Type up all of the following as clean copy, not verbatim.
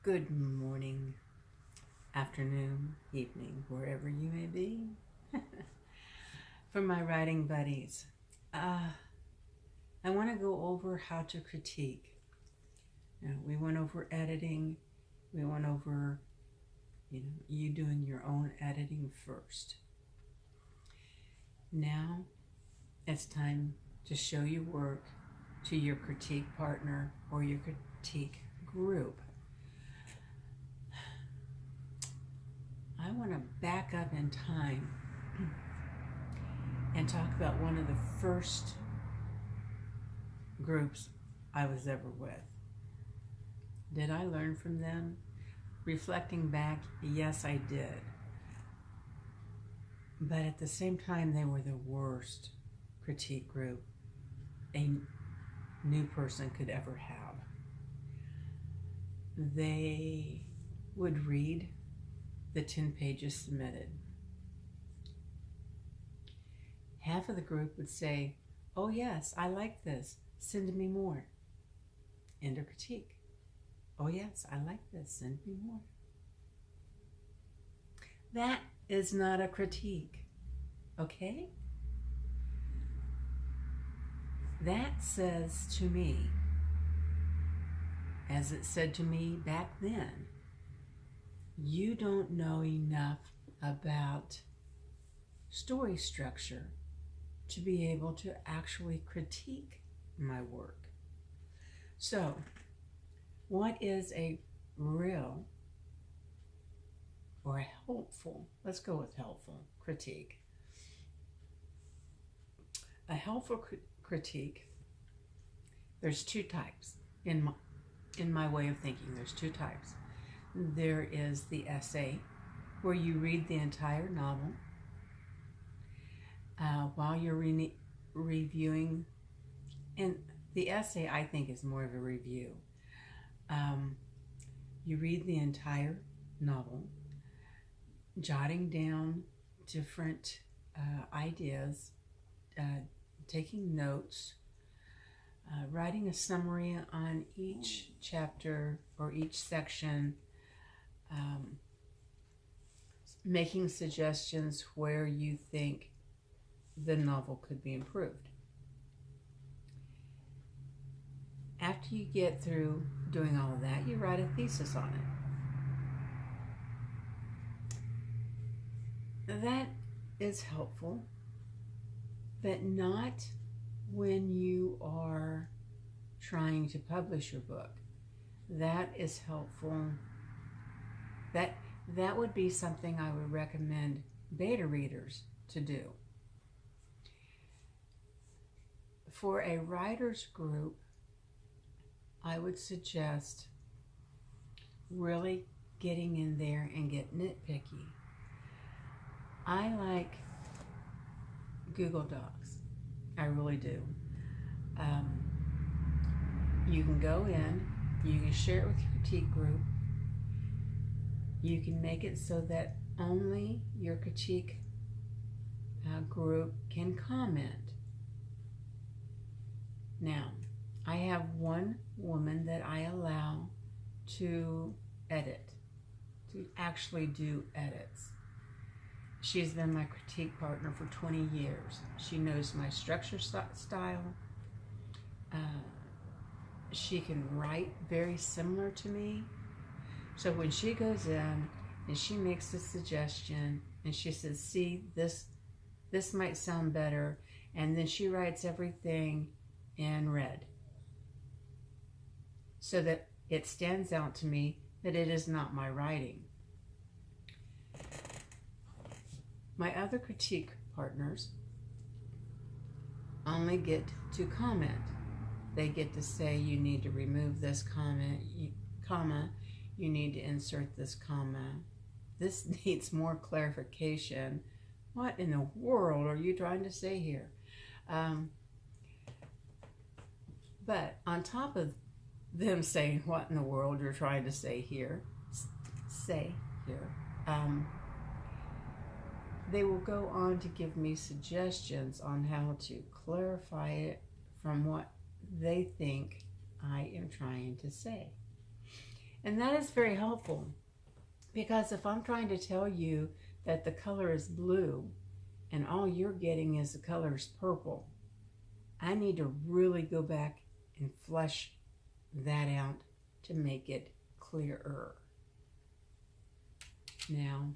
Good morning, afternoon, evening, wherever you may be. For my writing buddies, I want to go over how to critique. We went over editing. We went over, you doing your own editing first. Now, it's time to show your work to your critique partner or your critique group. I want to back up in time and talk about one of the first groups I was ever with. Did I learn from them? Reflecting back, yes, I did. But at the same time, they were the worst critique group a new person could ever have. They would read the 10 pages submitted. Half of the group would say, "Oh yes, I like this, send me more." End of critique. "Oh yes, I like this, send me more." That is not a critique, okay? That says to me, as it said to me back then, you don't know enough about story structure to be able to actually critique my work. So, what is a real or a helpful, let's go with helpful, critique? A helpful critique, there's two types. In my way of thinking, there's two types. There is the essay, where you read the entire novel while you're reviewing. And the essay, I think, is more of a review. You read the entire novel, jotting down different ideas, taking notes, writing a summary on each chapter or each section, making suggestions where you think the novel could be improved. After you get through doing all of that, you write a thesis on it. That is helpful, but not when you are trying to publish your book. That is helpful. That would be something I would recommend beta readers to do. For a writer's group, I would suggest really getting in there and get nitpicky. I like Google Docs. I really do. You can go in, you can share it with your critique group. You can make it so that only your critique group can comment. Now, I have one woman that I allow to edit, to actually do edits. She's been my critique partner for 20 years. She knows my structure style. She can write very similar to me. So when she goes in and she makes a suggestion and she says, "See, this might sound better," and then she writes everything in red so that it stands out to me that it is not my writing. My other critique partners only get to comment. They get to say, "You need to remove this comma, you need to insert this comma. This needs more clarification. What in the world are you trying to say here?" But on top of them saying, "What in the world you're trying to say here," they will go on to give me suggestions on how to clarify it from what they think I am trying to say. And that is very helpful, because if I'm trying to tell you that the color is blue and all you're getting is the color is purple, I need to really go back and flesh that out to make it clearer. Now,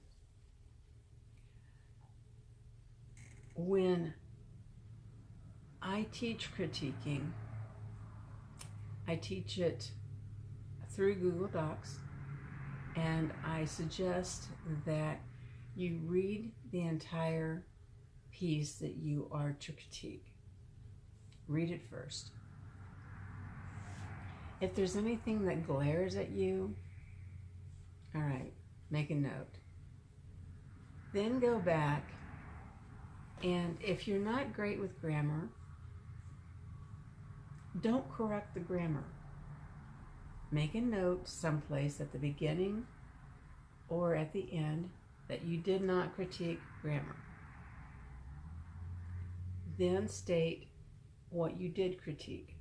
when I teach critiquing, I teach it through Google Docs, and I suggest that you read the entire piece that you are to critique. Read it first. If there's anything that glares at you, all right, make a note. Then go back, and if you're not great with grammar, don't correct the grammar. Make a note someplace at the beginning or at the end that you did not critique grammar. Then state what you did critique.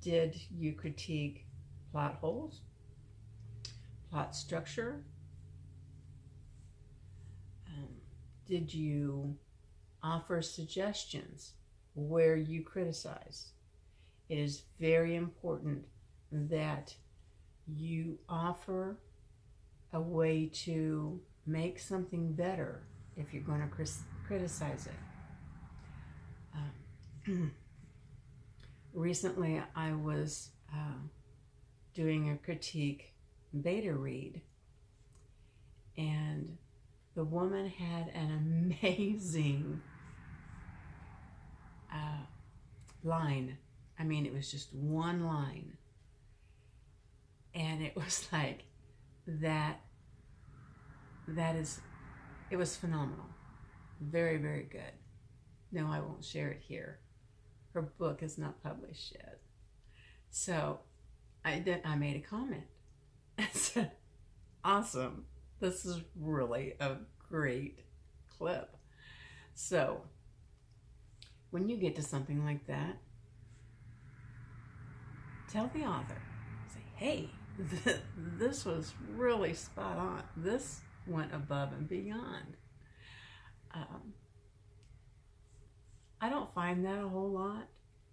Did you critique plot holes, plot structure? Did you offer suggestions where you criticize? It is very important that you offer a way to make something better if you're going to criticize it. Recently, I was doing a critique beta read, and the woman had an amazing line. I mean, it was just one line, and it was like it was phenomenal. Very, very good. No, I won't share it here. Her book is not published yet. So I made a comment. I said, awesome. This is really a great clip. So when you get to something like that, tell the author, say, hey, this was really spot on. This went above and beyond. I don't find that a whole lot.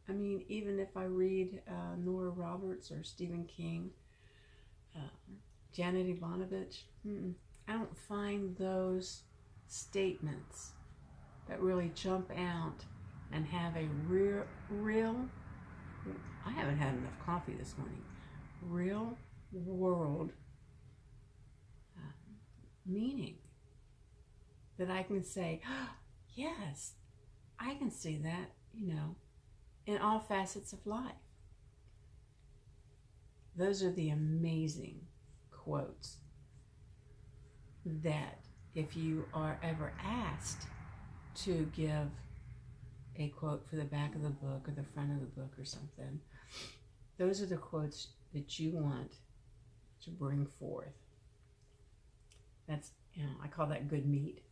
I mean, even if I read Nora Roberts or Stephen King, Janet Ivanovich, I don't find those statements that really jump out and have a real, I haven't had enough coffee this morning, real world meaning that I can say, oh, yes, I can see that, in all facets of life. Those are the amazing quotes that if you are ever asked to give a quote for the back of the book or the front of the book or something, those are the quotes that you want to bring forth. That's, I call that good meat.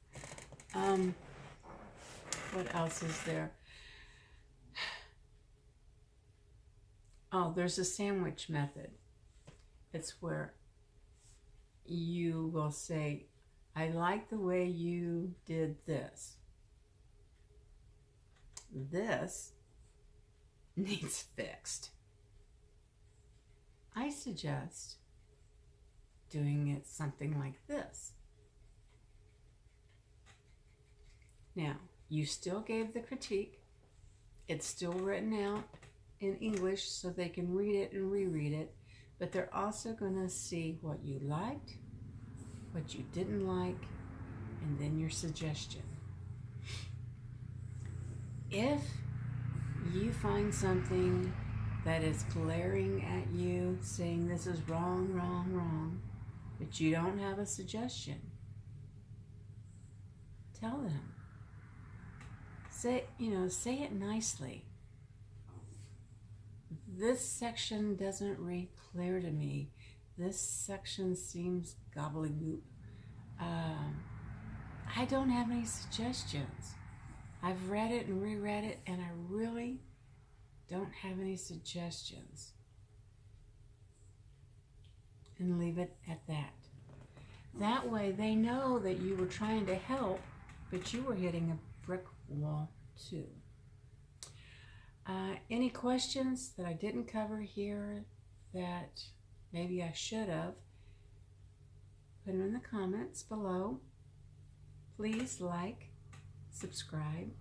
What else is there? Oh, there's a sandwich method. It's where you will say, I like the way you did this. This needs fixed. I suggest doing it something like this. Now, you still gave the critique. It's still written out in English so they can read it and reread it, but they're also going to see what you liked, what you didn't like, and then your suggestion. If you find something that is glaring at you, saying this is wrong, wrong, wrong, but you don't have a suggestion, tell them. Say it nicely. This section doesn't read clear to me. This section seems gobbledygook. I don't have any suggestions. I've read it and reread it, and I really don't have any suggestions. and leave it at that. That way they know that you were trying to help, but you were hitting a brick wall too. Any questions that I didn't cover here that maybe I should have, put them in the comments below. Please like, subscribe,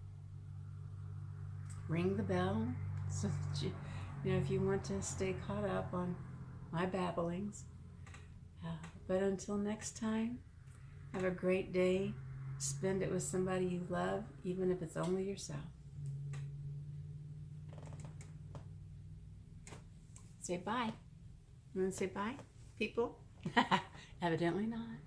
ring the bell so that you know, if you want to stay caught up on my babblings. But until next time, have a great day. Spend it with somebody you love, even if it's only yourself. Say bye. You want to say bye, people? Evidently not.